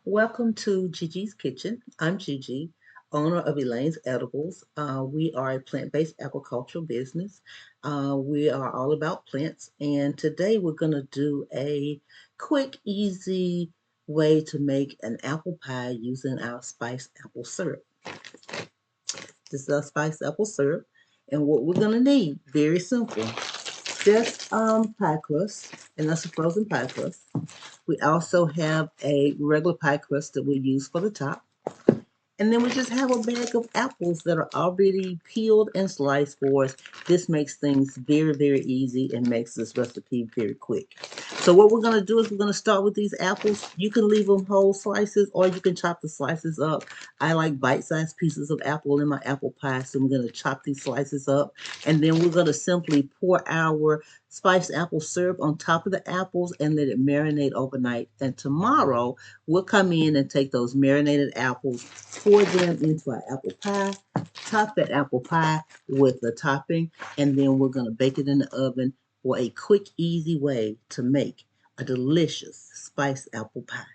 Welcome to Gigi's Kitchen. I'm Gigi, owner of Elaine's Edibles. We are a plant-based agricultural business. We are all about plants, and today we're going to do a quick, easy way to make an apple pie using our spiced apple syrup. This is our spiced apple syrup, and what we're going to need, very simple, just pie crust, and that's a frozen pie crust. We also have a regular pie crust that we use for the top. And then we just have a bag of apples that are already peeled and sliced for us. This makes things very, very easy and makes this recipe very quick. So what we're going to do is we're going to start with these apples. You can leave them whole slices or you can chop the slices up. I like bite-sized pieces of apple in my apple pie, so I'm going to chop these slices up. And then we're going to simply pour our spiced apple syrup on top of the apples and let it marinate overnight. And tomorrow we'll come in and take those marinated apples, pour them into our apple pie, top that apple pie with the topping, and then we're going to bake it in the oven for a quick, easy way to make a delicious spiced apple pie.